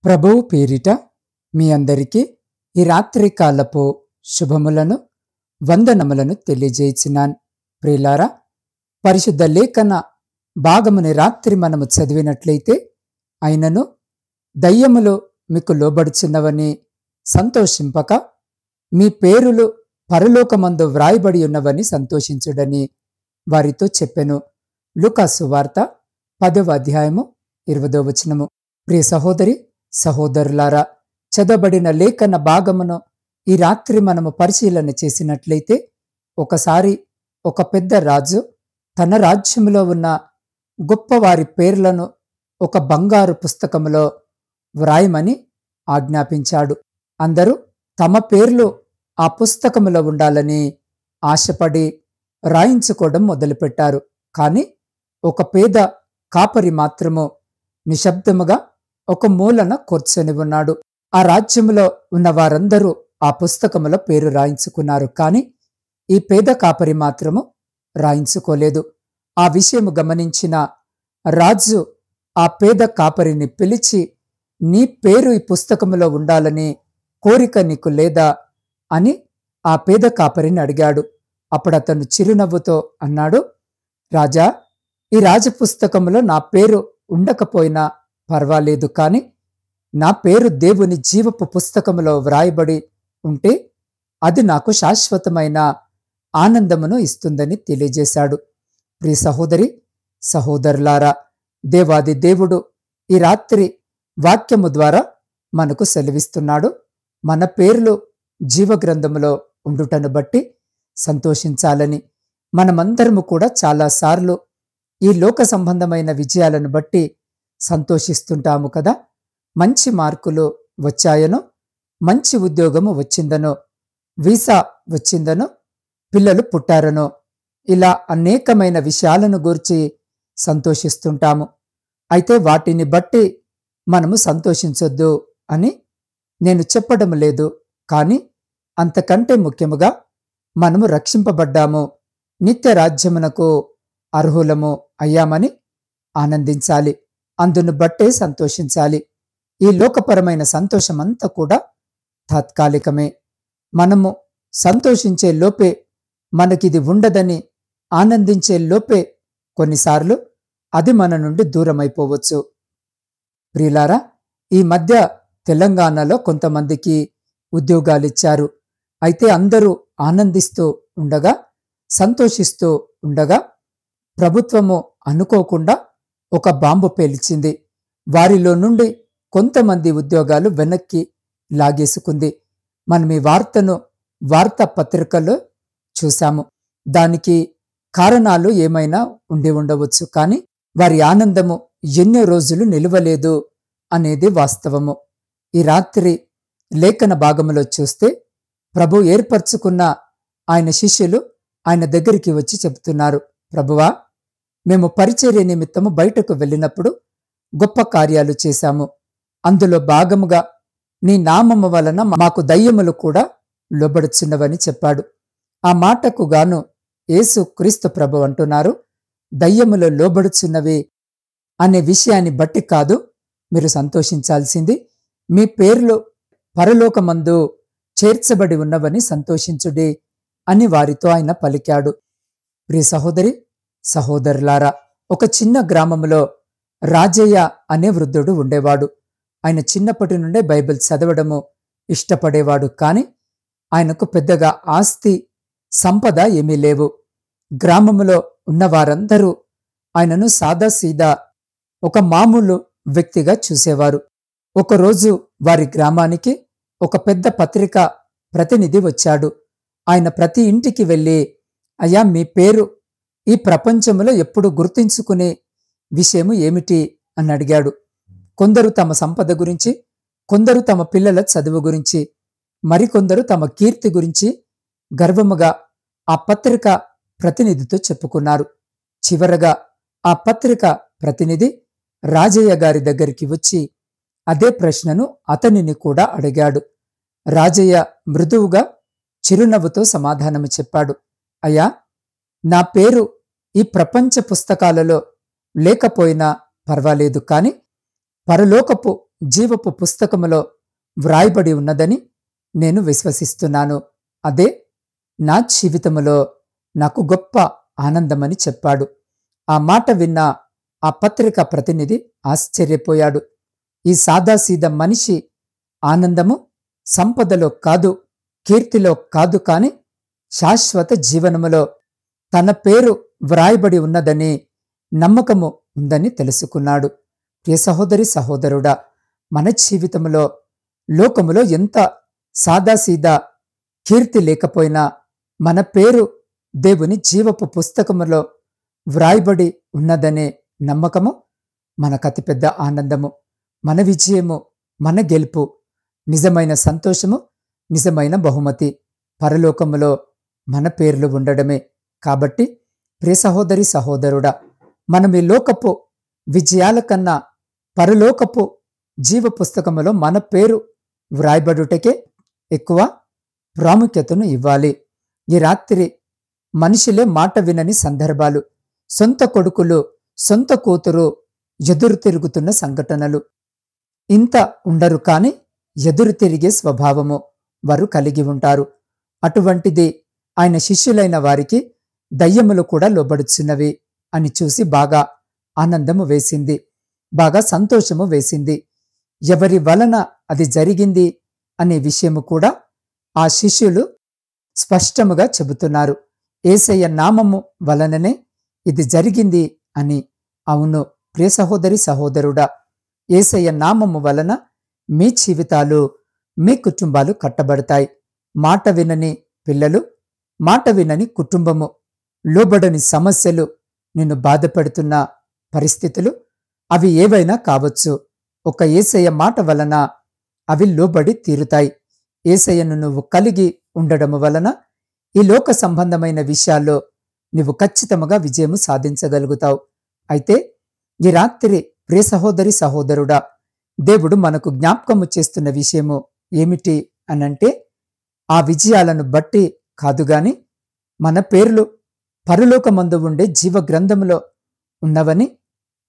ప్రభువు పేరిట మీ అందరికీ ఈ రాత్రి కాలపు శుభములను వందనములను తెలియజేయుచున్నాను. ప్రియులారా, పరిశుద్ధ లేఖన భాగముని రాత్రి మనము చదివినట్లయితే, అయినను దయ్యములు మీకు లోబడుచున్నవని సంతోషింపక మీ పేరులు పరలోకమందు వ్రాయబడి ఉన్నవని సంతోషించుడని వారితో చెప్పెను. లూకాసు వార్త 10వ అధ్యాయము 20వ వచనము. ప్రియ సహోదరి సహోదరులారా, చదవబడిన లేఖన భాగమును ఈ రాత్రి మనము పరిశీలన చేసినట్లయితే, ఒకసారి ఒక పెద్ద రాజు తన రాజ్యములో ఉన్న గొప్పవారి పేర్లను ఒక బంగారు పుస్తకములో వ్రాయమని ఆజ్ఞాపించాడు. అందరూ తమ పేర్లు ఆ పుస్తకములో ఉండాలని ఆశపడి రాయించుకోవడం మొదలుపెట్టారు. కానీ ఒక పేద కాపరి మాత్రము నిశ్శబ్దముగా ఒక మూలన కూర్చొని ఉన్నాడు. ఆ రాజ్యములో ఉన్న వారందరూ ఆ పుస్తకములో పేరు రాయించుకున్నారు. కానీ ఈ పేద కాపరి మాత్రము రాయించుకోలేదు. ఆ విషయము గమనించిన రాజు ఆ పేద కాపరిని పిలిచి, నీ పేరు ఈ పుస్తకములో ఉండాలని కోరిక నీకు లేదా అని ఆ పేద కాపరిని అడిగాడు. అప్పుడు అతను చిరునవ్వుతో అన్నాడు, రాజా, ఈ రాజపుస్తకములో నా పేరు ఉండకపోయినా పర్వాలేదు, కానీ నా పేరు దేవుని జీవపు పుస్తకములో వ్రాయబడి ఉంటే అది నాకు శాశ్వతమైన ఆనందమును ఇస్తుందని తెలియజేశాడు. ప్రియ సహోదరి సహోదరులారా, దేవాది దేవుడు ఈ రాత్రి వాక్యము ద్వారా మనకు సెలవిస్తున్నాడు. మన పేర్లు జీవగ్రంథములో ఉండుటను బట్టి సంతోషించాలని. మనమందరము కూడా చాలాసార్లు ఈ లోక సంబంధమైన విజయాలను బట్టి సంతోషిస్తుంటాము కదా. మంచి మార్కులు వచ్చాయనో, మంచి ఉద్యోగము వచ్చిందనో, వీసా వచ్చిందనో, పిల్లలు పుట్టారనో, ఇలా అనేకమైన విషయాలను గూర్చి సంతోషిస్తుంటాము. అయితే వాటిని బట్టి మనము సంతోషించొద్దు అని నేను చెప్పడం లేదు. కానీ అంతకంటే ముఖ్యముగా మనము రక్షింపబడ్డాము, నిత్య రాజ్యమునకు అర్హులము అయ్యామని ఆనందించాలి. అందును బట్టే సంతోషించాలి. ఈ లోకపరమైన సంతోషమంతా కూడా తాత్కాలికమే. మనము సంతోషించే లోపే మనకిది ఉండదని ఆనందించే లోపే కొన్నిసార్లు అది మన నుండి దూరమైపోవచ్చు. ప్రియులారా, ఈ మధ్య తెలంగాణలో కొంతమందికి ఉద్యోగాలిచ్చారు. అయితే అందరూ ఆనందిస్తూ ఉండగా, సంతోషిస్తూ ఉండగా, ప్రభుత్వము అనుకోకుండా ఒక బాంబు పేల్చింది. వారిలో నుండి కొంతమంది ఉద్యోగాలు వెనక్కి లాగేసుకుంది. మనం ఈ వార్తను వార్తాపత్రికల్లో చూశాము. దానికి కారణాలు ఏమైనా ఉండి ఉండవచ్చు, కానీ వారి ఆనందము ఎన్నో రోజులు నిలువలేదు అనేది వాస్తవము. ఈ రాత్రి లేఖన భాగములో చూస్తే, ప్రభు ఏర్పరచుకున్న ఆయన శిష్యులు ఆయన దగ్గరికి వచ్చి చెబుతున్నారు, ప్రభువా, మేము పరిచర్య నిమిత్తము బయటకు వెళ్ళినప్పుడు గొప్ప కార్యాలు చేశాము. అందులో భాగముగా నీ నామము వలన మాకు దయ్యములు కూడా లోబడుచున్నవని చెప్పాడు. ఆ మాటకు గాను యేసు క్రీస్తు ప్రభు అంటున్నారు, దయ్యములు లోబడుచున్నవి అనే విషయాన్ని బట్టి కాదు మీరు సంతోషించాల్సింది, మీ పేర్లు పరలోకమందు చేర్చబడి ఉన్నవని సంతోషించుడి అని వారితో ఆయన పలికాడు. ప్రియ సహోదరి సహోదరులారా, ఒక చిన్న గ్రామంలో రాజయ్య అనే వృద్ధుడు ఉండేవాడు. ఆయన చిన్నప్పటి నుండే బైబిల్ చదవడము ఇష్టపడేవాడు. కానీ ఆయనకు పెద్దగా ఆస్తి సంపద ఏమీ లేవు. గ్రామములో ఉన్నవారందరూ ఆయనను సాదాసీదా ఒక మామూలు వ్యక్తిగా చూసేవారు. ఒకరోజు వారి గ్రామానికి ఒక పెద్ద పత్రిక ప్రతినిధి వచ్చాడు. ఆయన ప్రతి ఇంటికి వెళ్ళి, అయ్యా, మీ పేరు ఈ ప్రపంచంలో ఎప్పుడు గుర్తించుకునే విషయము ఏమిటి అని అడిగాడు. కొందరు తమ సంపద గురించి, కొందరు తమ పిల్లల చదువు గురించి, మరికొందరు తమ కీర్తి గురించి గర్వముగా ఆ పత్రిక ప్రతినిధితో చెప్పుకున్నారు. చివరగా ఆ పత్రిక ప్రతినిధి రాజయ్య గారి దగ్గరికి వచ్చి అదే ప్రశ్నను అతనిని కూడా అడిగాడు. రాజయ్య మృదువుగా చిరునవ్వుతో సమాధానము చెప్పాడు, అయ్యా, నా పేరు ఈ ప్రపంచ పుస్తకాలలో లేకపోయినా పర్వాలేదు, కానీ పరలోకపు జీవపు పుస్తకములో వ్రాయబడి ఉన్నదని నేను విశ్వసిస్తున్నాను. అదే నా జీవితములో నాకు గొప్ప ఆనందమని చెప్పాడు. ఆ మాట విన్న ఆ పత్రిక ప్రతినిధి ఆశ్చర్యపోయాడు. ఈ సాదాసీదా మనిషి ఆనందము సంపదలో కాదు, కీర్తిలో కాదు, కాని శాశ్వత జీవనములో తన పేరు వ్రాయబడి ఉన్నదని నమ్మకము ఉందని తెలుసుకున్నాడు. ప్రియ సహోదరి సహోదరుడా, మన జీవితంలో లోకములో ఎంత సాదాసీదా కీర్తి లేకపోయినా మన పేరు దేవుని జీవపు పుస్తకములో వ్రాయబడి ఉన్నదనే నమ్మకము మనకు అతిపెద్ద ఆనందము, మన విజయము, మన గెలుపు, నిజమైన సంతోషము, నిజమైన బహుమతి పరలోకములో మన పేర్లు ఉండడమే. కాబట్టి ప్రియ సహోదరి సహోదరుడా, మనం ఈ లోకపు విజయాల కన్నా పరలోకపు జీవ పుస్తకములో మన పేరు వ్రాయబడుటకే ఎక్కువ ప్రాముఖ్యతను ఇవ్వాలి. ఈ రాత్రి మనుషులే మాట వినని సందర్భాలు, సొంత కొడుకులు సొంత కూతురు ఎదురు తిరుగుతున్న సంఘటనలు. ఇంత ఉండరు కాని ఎదురు తిరిగే స్వభావము వారు కలిగి ఉంటారు. అటువంటిది ఆయన శిష్యులైన వారికి దయ్యములు కూడా లోబడుచున్నవి అని చూసి బాగా ఆనందము వేసింది, బాగా సంతోషము వేసింది. ఎవరి వలన అది జరిగింది అనే విషయము కూడా ఆ శిష్యులు స్పష్టముగా చెబుతున్నారు. యేసయ్య నామము వలననే ఇది జరిగింది అని. అవును ప్రియ సహోదరి సహోదరుడా, యేసయ్య నామము వలన మీ జీవితాలు, మీ కుటుంబాలు కట్టబడతాయి. మాట వినని పిల్లలు, మాట వినని కుటుంబము, లోబడని సమస్యలు, నిన్ను బాధపెడుతున్న పరిస్థితులు అవి ఏవైనా కావచ్చు. ఒక యేసయ్య మాట వలన అవి లోబడి తీరుతాయి. యేసయ్యను నువ్వు కలిగి ఉండడము వలన ఈ లోక సంబంధమైన విషయాల్లో నువ్వు ఖచ్చితంగా విజయము సాధించగలుగుతావు. అయితే ఈ రాత్రి ప్రియ సహోదరి సహోదరుడా, దేవుడు మనకు జ్ఞాపకము చేస్తున్న విషయము ఏమిటి అనంటే, ఆ విజయాలను బట్టి కాదుగాని మన పేర్లు పరలోకమందు ఉండే జీవ గ్రంథములో ఉన్నవని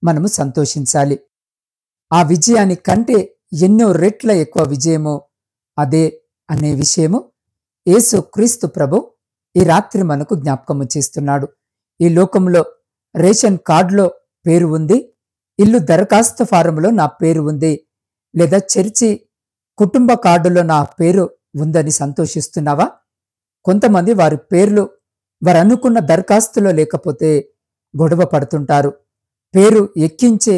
మనము సంతోషించాలి. ఆ విజయాని కంటే ఎన్నో రెట్ల ఎక్కువ విజయము అదే అనే విషయము యేసు క్రీస్తు ప్రభు ఈ రాత్రి మనకు జ్ఞాపకము చేస్తున్నాడు. ఈ లోకంలో రేషన్ కార్డులో పేరు ఉంది, ఇల్లు దరఖాస్తు ఫారంలో నా పేరు ఉంది, లేదా చర్చి కుటుంబ కార్డులో నా పేరు ఉందని సంతోషిస్తున్నావా? కొంతమంది వారి పేర్లు వారు అనుకున్న దరఖాస్తులో లేకపోతే గొడవ పడుతుంటారు, పేరు ఎక్కించే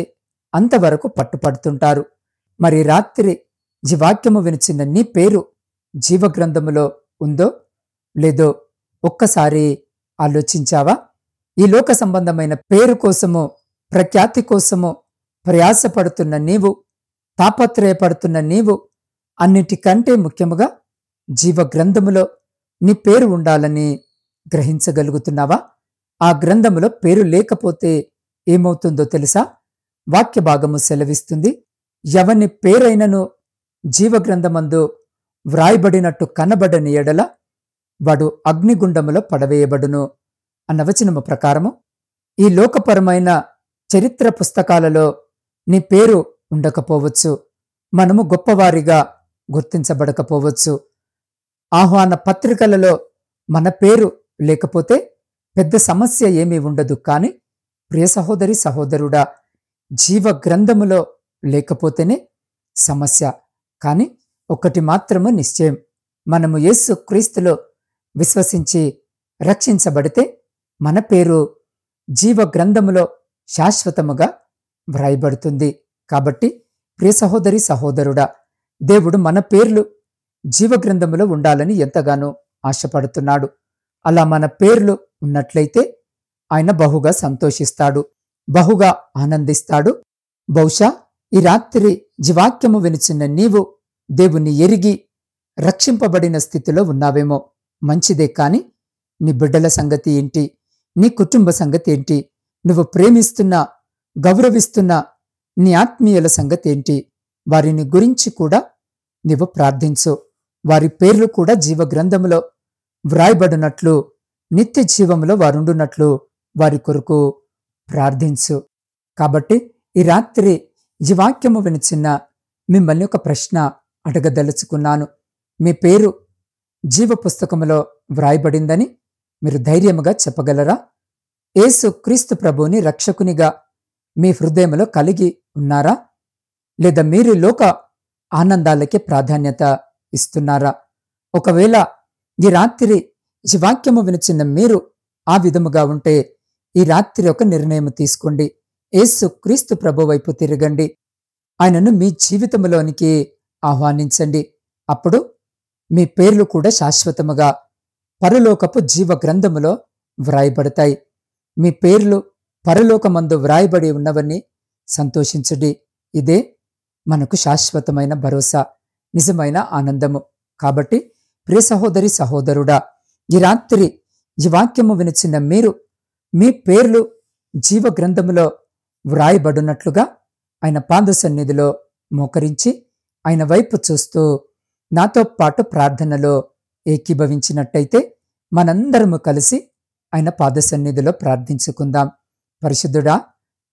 అంతవరకు పట్టుపడుతుంటారు. మరి రాత్రి జీవాక్యము వినిచిన నీ పేరు జీవగ్రంథములో ఉందో లేదో ఒక్కసారి ఆలోచించావా? ఈ లోక సంబంధమైన పేరు కోసము, ప్రఖ్యాతి కోసము ప్రయాసపడుతున్న నీవు, తాపత్రయపడుతున్న నీవు, అన్నిటికంటే ముఖ్యముగా జీవగ్రంథములో నీ పేరు ఉండాలని గ్రహించగలుగుతున్నావా? ఆ గ్రంథములో పేరు లేకపోతే ఏమవుతుందో తెలుసా? వాక్య భాగము సెలవిస్తుంది, ఎవని పేరైనను జీవగ్రంథమందు వ్రాయబడినట్టు కనబడని ఎడల వాడు అగ్నిగుండములో పడవేయబడును అన్న వచనము ప్రకారము ఈ లోకపరమైన చరిత్ర పుస్తకాలలో నీ పేరు ఉండకపోవచ్చు, మనము గొప్పవారిగా గుర్తించబడకపోవచ్చు, ఆహ్వాన పత్రికలలో మన పేరు లేకపోతే పెద్ద సమస్య ఏమీ ఉండదు. కానీ ప్రియ సహోదరి సహోదరుడా, జీవ గ్రంథములో లేకపోతేనే సమస్య. కానీ ఒకటి మాత్రము నిశ్చయం, మనము యేసు క్రీస్తులో విశ్వసించి రక్షించబడితే మన పేరు జీవ గ్రంథములో శాశ్వతముగా వ్రాయబడుతుంది. కాబట్టి ప్రియ సహోదరి సహోదరుడా, దేవుడు మన పేర్లు జీవగ్రంథములో ఉండాలని ఎంతగానో ఆశపడుతున్నాడు. అలా మన పేర్లు ఉన్నట్లయితే ఆయన బహుగా సంతోషిస్తాడు, బహుగా ఆనందిస్తాడు. బహుశా ఈ రాత్రి జీవాక్యము వినిచిన నీవు దేవుని ఎరిగి రక్షింపబడిన స్థితిలో ఉన్నావేమో. మంచిదే. కాని నీ బిడ్డల సంగతి ఏంటి? నీ కుటుంబ సంగతి ఏంటి? నువ్వు ప్రేమిస్తున్న, గౌరవిస్తున్న నీ ఆత్మీయుల సంగతి ఏంటి? వారిని గురించి కూడా నీవు ప్రార్థించు. వారి పేర్లు కూడా జీవ గ్రంథములో వ్రాయబడినట్లు, నిత్య జీవములో వారుండునట్లు వారి కొరకు ప్రార్థించు. కాబట్టి ఈ రాత్రి ఈ వాక్యము వినిచిన్న మిమ్మల్ని ఒక ప్రశ్న అడగదలుచుకున్నాను. మీ పేరు జీవ పుస్తకములో వ్రాయబడిందని మీరు ధైర్యముగా చెప్పగలరా? యేసు క్రీస్తు ప్రభువుని రక్షకునిగా మీ హృదయంలో కలిగి ఉన్నారా? లేదా మీరు లోక ఆనందాలకే ప్రాధాన్యత ఇస్తున్నారా? ఒకవేళ ఈ రాత్రి ఈ వాక్యము వినుచున్న మీరు ఆ విధముగా ఉంటే ఈ రాత్రి ఒక నిర్ణయం తీసుకోండి. యేసు క్రీస్తు ప్రభు వైపు తిరగండి. ఆయనను మీ జీవితంలోనికి ఆహ్వానించండి. అప్పుడు మీ పేర్లు కూడా శాశ్వతముగా పరలోకపు జీవ గ్రంథములో వ్రాయబడతాయి. మీ పేర్లు పరలోకమందు వ్రాయబడి ఉన్నవన్నీ సంతోషించుడి. ఇదే మనకు శాశ్వతమైన భరోసా, నిజమైన ఆనందము. కాబట్టి ప్రియ సహోదరి సహోదరుడా, ఈ రాత్రి ఈ వాక్యము వినిచిన మీరు మీ పేర్లు జీవ గ్రంథములో వ్రాయబడినట్లుగా ఆయన పాద సన్నిధిలో మోకరించి ఆయన వైపు చూస్తూ నాతో పాటు ప్రార్థనలో ఏకీభవించినట్టయితే మనందరము కలిసి ఆయన పాద సన్నిధిలో ప్రార్థించుకుందాం. పరిశుద్ధుడా,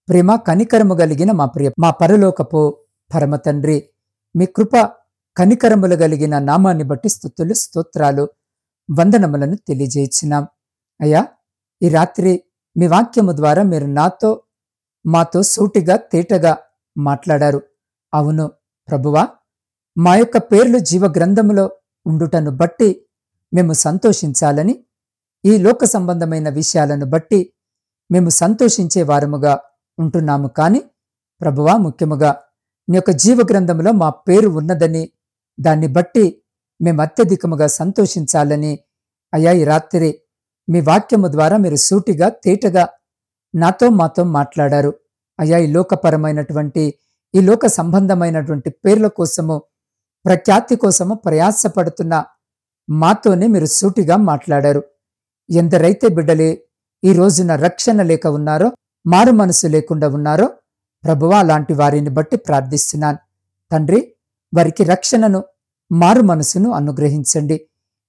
ప్రేమ కనికరము కలిగిన మా పరలోకపు పరమ తండ్రి, మీ కృప కనికరములు కలిగిన నామాన్ని బట్టి స్తుతులు స్తోత్రాలు వందనములను తెలియజేయించినాం. అయ్యా, ఈ రాత్రి మీ వాక్యము ద్వారా మీరు మాతో సూటిగా తేటగా మాట్లాడారు. అవును ప్రభువా, మా యొక్క పేర్లు జీవ గ్రంథములో ఉండుటను బట్టి మేము సంతోషించాలని, ఈ లోక సంబంధమైన విషయాలను బట్టి మేము సంతోషించే వారముగా ఉంటున్నాము. కానీ ప్రభువా, ముఖ్యముగా నీ యొక్క జీవ గ్రంథంలో మా పేరు ఉన్నదని, దాన్ని బట్టి మేము అత్యధికముగా సంతోషించాలని అయ్యా ఈ రాత్రి మీ వాక్యము ద్వారా మీరు సూటిగా తేటగా మాతో మాట్లాడారు. అయ్యా, ఈ లోకపరమైనటువంటి ఈ లోక సంబంధమైనటువంటి పేర్ల కోసము, ప్రఖ్యాతి కోసము ప్రయాసపడుతున్న మాతోనే మీరు సూటిగా మాట్లాడారు. ఎందరైతే బిడ్డలే ఈ రోజున రక్షణ లేక ఉన్నారో, మారు మనసు లేకుండా ఉన్నారో ప్రభువా, అలాంటి వారిని బట్టి ప్రార్థిస్తున్నాను. తండ్రి, వారికి రక్షణను, మారు మనసును అనుగ్రహించండి.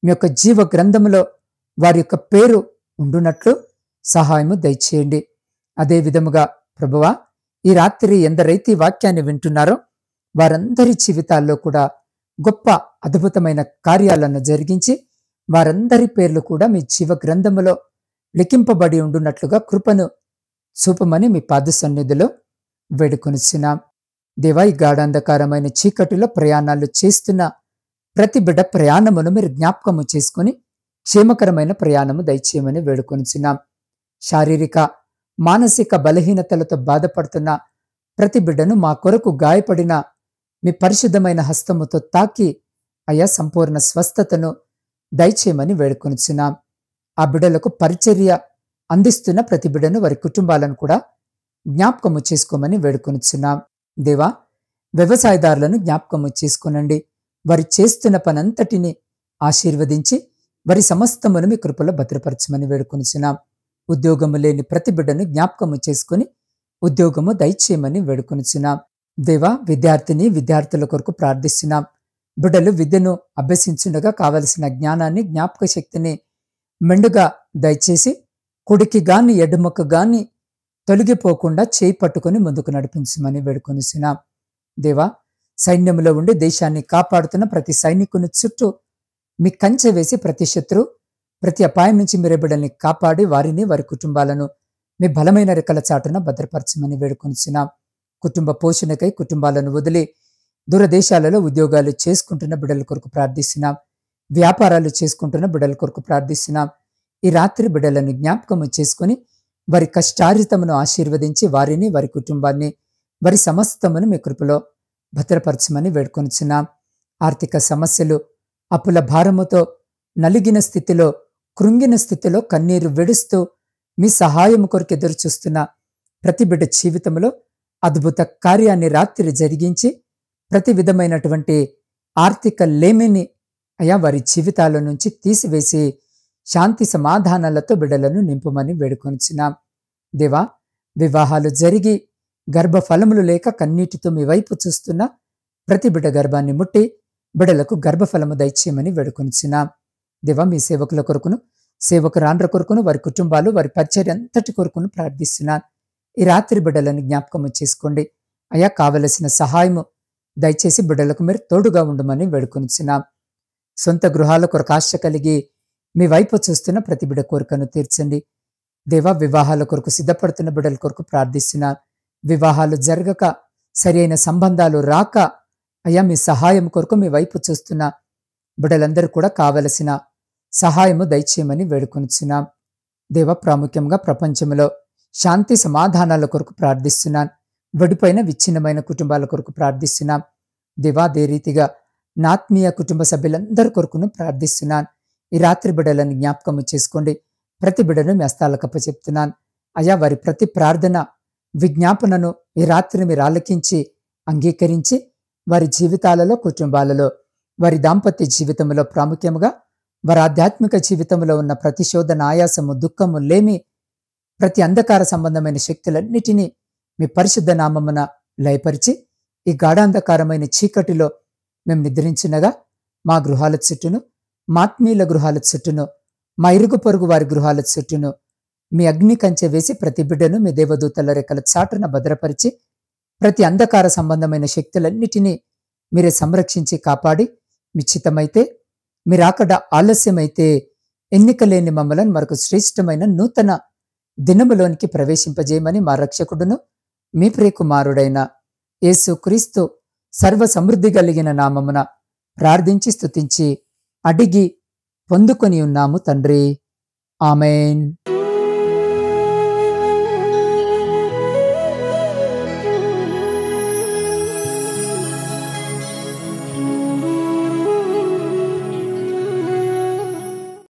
మీ యొక్క జీవ గ్రంథములో వారి యొక్క పేరు ఉండునట్లు సహాయము దయచేయండి. అదే విధముగా ప్రభువా, ఈ రాత్రి ఎందరైతే ఈ వాక్యాన్ని వింటున్నారో వారందరి జీవితాల్లో కూడా గొప్ప అద్భుతమైన కార్యాలను జరిగించి వారందరి పేర్లు కూడా మీ జీవ గ్రంథములో లిఖింపబడి ఉండునట్లుగా కృపను చూపమని మీ పాద సన్నిధిలో వేడుకొనిచున్నాం. దేవా, ఈ గాఢాంధకారమైన చీకటిలో ప్రయాణాలు చేస్తున్న ప్రతి బిడ్డ ప్రయాణమును మీరు జ్ఞాపకము చేసుకుని క్షేమకరమైన ప్రయాణము దయచేయమని వేడుకొనిచున్నాం. శారీరక మానసిక బలహీనతలతో బాధపడుతున్న ప్రతి బిడ్డను మా కొరకు గాయపడిన మీ పరిశుద్ధమైన హస్తముతో తాకి అయ్యా సంపూర్ణ స్వస్థతను దయచేయమని వేడుకొనిచున్నాం. ఆ బిడ్డలకు పరిచర్య అందిస్తున్న ప్రతి బిడ్డను, వారి కుటుంబాలను కూడా జ్ఞాపకము చేసుకోమని వేడుకొనిచున్నాం. దేవా, వ్యవసాయదారులను జ్ఞాపకము చేసుకునండి. వారి చేస్తున్న పనంతటిని ఆశీర్వదించి వారి సమస్తమును మీ కృపలో భద్రపరచమని వేడుకొనిచున్నాం. ఉద్యోగము లేని ప్రతి బిడ్డను జ్ఞాపకము చేసుకుని ఉద్యోగము దయచేయమని వేడుకొనిచున్నాం. దేవా, విద్యార్థుల కొరకు ప్రార్థిస్తున్నాం. బిడ్డలు విద్యను అభ్యసించుండగా కావలసిన జ్ఞానాన్ని, జ్ఞాపక శక్తిని మెండుగా దయచేసి కుడికి గాని ఎడమకు గాని తొలగిపోకుండా చేయి పట్టుకుని ముందుకు నడిపించమని వేడుకొనిచున్నాం. దేవా, సైన్యంలో ఉండి దేశాన్ని కాపాడుతున్న ప్రతి సైనికుని చుట్టూ మీ కంచె వేసి ప్రతి శత్రు, ప్రతి అపాయం నుంచి మీరే బిడ్డల్ని కాపాడి వారిని, వారి కుటుంబాలను మీ బలమైన రెక్కల చాటున భద్రపరచమని వేడుకొనిచున్నాం. కుటుంబ పోషణకై కుటుంబాలను వదిలి దూరదేశాలలో ఉద్యోగాలు చేసుకుంటున్న బిడ్డల కొరకు ప్రార్థిస్తున్నాం. వ్యాపారాలు చేసుకుంటున్న బిడ్డల కొరకు ప్రార్థిస్తున్నాం. ఈ రాత్రి బిడ్డలను జ్ఞాపకము చేసుకుని వారి కష్టార్జితమును ఆశీర్వదించి వారిని, వారి కుటుంబాన్ని, వారి సమస్తమును మీ కృపలో భద్రపరచమని వేడుకొనిచున్నాం. ఆర్థిక సమస్యలు, అప్పుల భారముతో నలిగిన స్థితిలో, కృంగిన స్థితిలో కన్నీరు విడుస్తూ మీ సహాయము కొరకు ఎదురు చూస్తున్న ప్రతి బిడ్డ జీవితంలో అద్భుత కార్యాన్ని రాత్రి జరిగించి ప్రతి విధమైనటువంటి ఆర్థిక లేమిని అయా వారి జీవితాల నుంచి తీసివేసి శాంతి సమాధానాలతో బిడ్డలను నింపమని వేడుకొనిచున్నాం. దేవా, వివాహాలు జరిగి గర్భఫలములు లేక కన్నీటితో మీ వైపు చూస్తున్న ప్రతి బిడ్డ గర్భాన్ని ముట్టి బిడ్డలకు గర్భఫలము దయచేయమని వేడుకొనిచున్నాం. దేవా, మీ సేవకుల కొరకును, సేవకురాండ్ర కొరకును, వారి కుటుంబాలు, వారి పరిచర్య అంతటి కొరకును ప్రార్థిస్తున్నాను. ఈ రాత్రి బిడ్డలను జ్ఞాపకము చేసుకోండి. అయా, కావలసిన సహాయము దయచేసి బిడ్డలకు మీరు తోడుగా ఉండమని వేడుకొనిచున్నాం. సొంత గృహాల కొరకు ఆశ కలిగి మీ వైపు చూస్తున్న ప్రతి బిడ్డ కోరికను తీర్చండి. దేవా, వివాహాల కొరకు సిద్ధపడుతున్న బిడ్డల కొరకు ప్రార్థిస్తున్నాను. వివాహాలు జరగక, సరి అయిన సంబంధాలు రాక, అయ్యా మీ సహాయం కొరకు మీ వైపు చూస్తున్న బిడ్డలందరూ కూడా కావలసిన సహాయము దయచేయమని వేడుకొనిచున్నాం. దేవ, ప్రాముఖ్యంగా ప్రపంచంలో శాంతి సమాధానాల కొరకు ప్రార్థిస్తున్నాను. విడిపోయిన విచ్ఛిన్నమైన కుటుంబాల కొరకు ప్రార్థిస్తున్నాం. దేవా, అదే రీతిగా నా ఆత్మీయ కుటుంబ సభ్యులందరి కొరకును ప్రార్థిస్తున్నాను. ఈ రాత్రి బిడ్డలను జ్ఞాపకము చేసుకోండి. ప్రతి బిడ్డను మీ హస్తాలకు అప్పచెప్తున్నాను. అయ్యా, వారి ప్రతి ప్రార్థన విజ్ఞాపనను ఈ రాత్రి మీరు ఆలకించి అంగీకరించి వారి జీవితాలలో, కుటుంబాలలో, వారి దాంపత్య జీవితంలో, ప్రాముఖ్యంగా వారి ఆధ్యాత్మిక జీవితంలో ఉన్న ప్రతి శోధన, ఆయాసము, దుఃఖము, లేమి, ప్రతి అంధకార సంబంధమైన శక్తులన్నిటినీ మీ పరిశుద్ధ నామమున లయపరిచి ఈ గాఢాంధకారమైన చీకటిలో మేము నిద్రించినగా మా గృహాల చుట్టూను, మా ఆత్మీయుల గృహాల చుట్టూను, మా ఇరుగు పొరుగు వారి గృహాల చుట్టూను మీ అగ్ని కంచె వేసి ప్రతి బిడ్డను మీ దేవదూతల రెక్కల చాటున భద్రపరిచి ప్రతి అంధకార సంబంధమైన శక్తులన్నిటినీ మీరే సంరక్షించి కాపాడి, మీ చిత్తమైతే, మీరు అక్కడ ఆలస్యమైతే ఎన్నికలేని మమ్మలను మరొక శ్రేష్టమైన నూతన దినములోనికి ప్రవేశింపజేయమని మా రక్షకుడును మీ ప్రియకుమారుడైన యేసు క్రీస్తు సర్వ సమృద్ధి కలిగిన నామమున ప్రార్థించి స్తుతించి అడిగి పొందుకొని ఉన్నాము తండ్రి. ఆమేన్.